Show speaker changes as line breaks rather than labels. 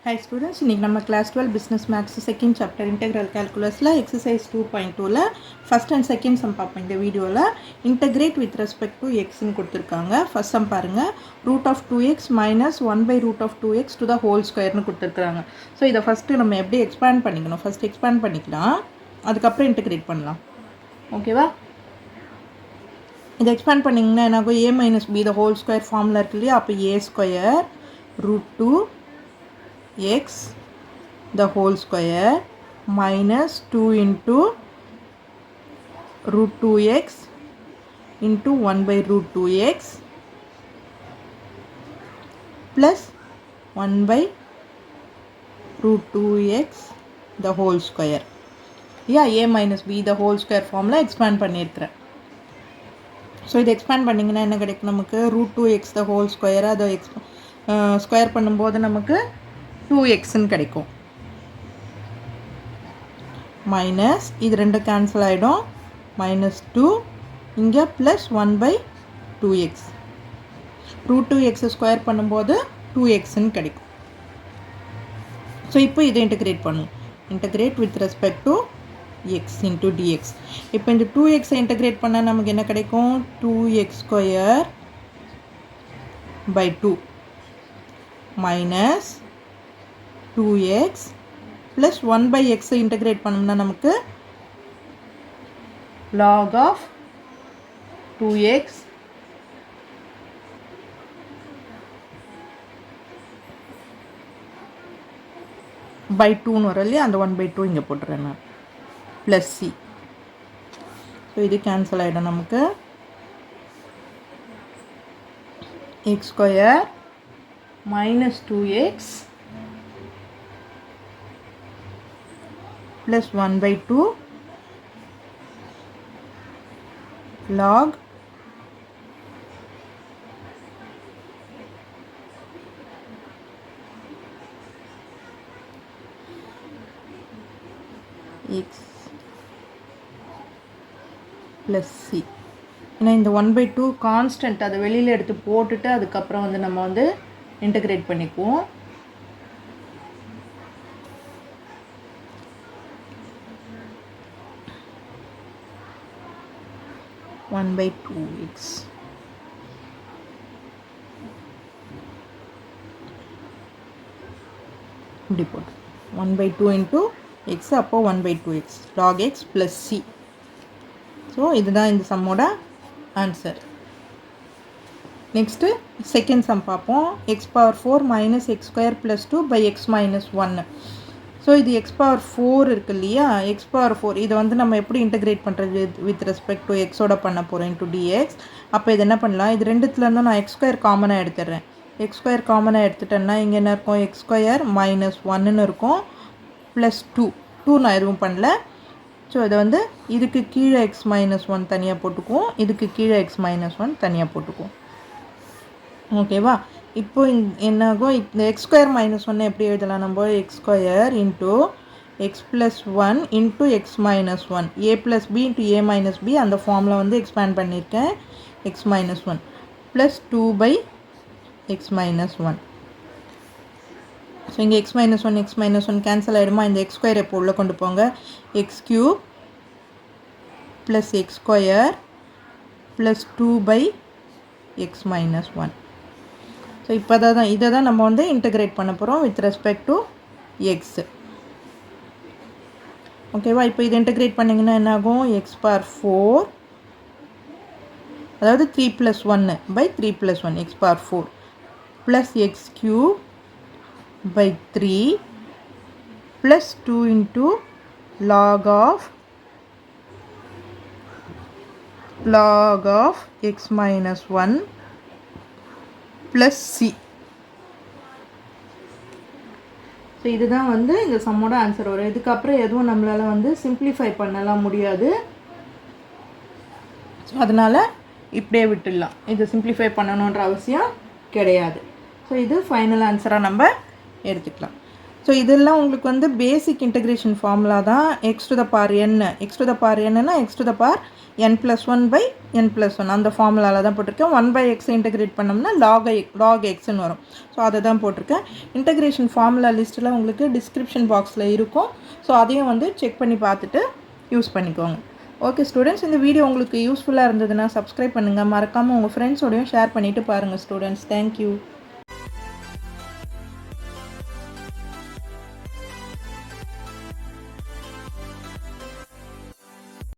Hi students, இன்னைக்கு நம்ம class 12 business maths second chapter integral calculusல exercise 2.2ல first and second sum பார்ப்போம் இந்த வீடியோல. integrate with respect to x ன்னு கொடுத்திருக்காங்க. first sum பாருங்க, root of 2x minus 1 by root of 2x to the whole square ன்னு கொடுத்திருக்காங்க. ஸோ இதை first நம்ம எப்படி எக்ஸ்பேண்ட் பண்ணிக்கணும், ஃபஸ்ட் எக்ஸ்பேண்ட் பண்ணிக்கலாம், அதுக்கப்புறம் இன்டெகிரேட் பண்ணலாம். ஓகேவா? இதை எக்ஸ்பேண்ட் பண்ணிங்கன்னா என்னாகும், a minus b the whole square ஃபார்மில் இருக்கு இல்லையா, அப்போ a square root 2 x the whole square minus 2 into root 2x into 1 by root 2x plus 1 by root 2x the whole square. a minus b the whole square formula expand பண்ணியிருக்கிறேன். So இது expand பண்ணிங்கன்னா என்ன கிடைக்கும், நமக்கு root 2x the whole square அதை square பண்ணும்போது நமக்கு 2xன்னு கிடைக்கும். மைனஸ் இது ரெண்டு கேன்சல் ஆகிடும், மைனஸ் 2 இங்கே plus 1 by 2x. root 2x square பண்ணும்போது 2xன்னு கிடைக்கும். ஸோ இப்போ இதை இன்டெகிரேட் பண்ணுவோம். Integrate with respect to x into dx. இப்போ இந்த 2x இன்டெகிரேட் பண்ணால் நமக்கு என்ன கிடைக்கும், 2x square by 2 minus 2x plus 1 by x integrate பண்ணோம்னா நமக்கு log of 2x by 2 ன்னு வரும் இல்லையா, அந்த 1 by 2 இங்கே போட்டுறேன் நான், plus c. ஸோ இது கேன்சல் ஆகிடும், நமக்கு x square minus 2x plus 1 by 2 log x plus c. ஏன்னா இந்த 1 by 2 கான்ஸ்டன்ட், அதை வெளியில் எடுத்து போட்டுட்டு அதுக்கப்புறம் வந்து நம்ம வந்து இன்டெகிரேட் பண்ணிக்குவோம். ஒன் பை 2x இப்படி போட்டு 1 by 2 into x, அப்போ 1 by 2x log x plus c. So இதுதான் இந்த சம்மோட ஆன்சர். நெக்ஸ்ட்டு செகண்ட் சம் பார்ப்போம். X power 4 minus x square plus 2 by x minus 1. So இது எக்ஸ் பவர் 4 இருக்குது இல்லையா, எக்ஸ் பவர் 4 இதை வந்து நம்ம எப்படி இன்டெகிரேட் பண்ணுறது வித் ரெஸ்பெக்ட் டு எக்ஸோட பண்ண போகிறோம் இன்ட்டு டிஎக்ஸ். அப்போ இது என்ன பண்ணலாம், இது ரெண்டுத்துலேருந்து நான் எக்ஸ் ஸ்கொயர் காமனாக எடுத்துடுறேன். எக்ஸ் ஸ்கொயர் காமனாக எடுத்துட்டேன்னா இங்கே என்ன இருக்கும், எக்ஸ் ஸ்கொயர் மைனஸ் 1ன்னு இருக்கும், ப்ளஸ் 2 நான் எதுவும் பண்ணல. ஸோ இதை வந்து இதுக்கு கீழே எக்ஸ் மைனஸ் 1 தனியாக போட்டுக்குவோம், இதுக்கு கீழே எக்ஸ் மைனஸ் 1 தனியாக போட்டுக்குவோம். ஓகேவா? இப்போ என்னாகும், இந்த எக்ஸ் ஸ்கொயர் மைனஸ் 1 எப்படி எழுதலாம் நம்ம, x square into x plus 1 into x minus 1, a plus b into a minus b, அந்த ஃபார்மில் வந்து எக்ஸ்பேண்ட் பண்ணியிருக்கேன், x minus 1 plus 2 by x minus 1. So இங்கே எக்ஸ் மைனஸ் 1 கேன்சல் ஆகிடுமா, இந்த எக்ஸ் ஸ்கொயர் எப்போ உள்ளே கொண்டு போங்க, x cube plus x square plus 2 by x minus 1. So இப்போ இதை தான் நம்ம வந்து இன்டெகிரேட் பண்ண போகிறோம் வித் ரெஸ்பெக்ட் டு எக்ஸ். ஓகேவா? இப்போ இதை இன்டெகிரேட் பண்ணிங்கன்னா என்னாகும், எக்ஸ் பவர் 4 அதாவது 3 + 1 by 3 + 1 x power 4 plus x cube by 3 plus 2 into log of x minus 1 plus c. So இதுதான் வந்து இந்த சம்மோட ஆன்சர் வரும். இதுக்கப்புறம் எதுவும் நம்மளால் வந்து சிம்பிளிஃபை பண்ணலாம் முடியாது, ஸோ அதனால் இப்படியே விட்டுடலாம், இது சிம்பிளிஃபை பண்ணணுன்ற அவசியம் கிடையாது. ஸோ இது ஃபைனல் ஆன்சராக நம்ம எடுத்துக்கலாம். ஸோ இதெல்லாம் உங்களுக்கு வந்து பேசிக் இன்டெகிரேஷன் ஃபார்முலா தான். X to the power n, x to the power என்னன்னா x to the power n+1/n+1 அந்த ஃபார்முலாவில் தான் போட்டிருக்கேன். 1/x இன்டெகிரேட் பண்ணோம்னா log xன்னு வரும். ஸோ அதை தான் போட்டிருக்கேன். இன்டெகிரேஷன் ஃபார்முலா லிஸ்ட்டில் உங்களுக்கு டிஸ்கிரிப்ஷன் பாக்ஸில் இருக்கும். ஸோ அதையும் வந்து செக் பண்ணி பார்த்துட்டு யூஸ் பண்ணிக்கோங்க. ஓகே ஸ்டூடெண்ட்ஸ், இந்த வீடியோ உங்களுக்கு யூஸ்ஃபுல்லாக இருந்ததுன்னா சப்ஸ்கிரைப் பண்ணுங்கள். மறக்காமல் உங்கள் ஃப்ரெண்ட்ஸோடையும் ஷேர் பண்ணிவிட்டு பாருங்கள் ஸ்டூடெண்ட்ஸ். தேங்க்யூ.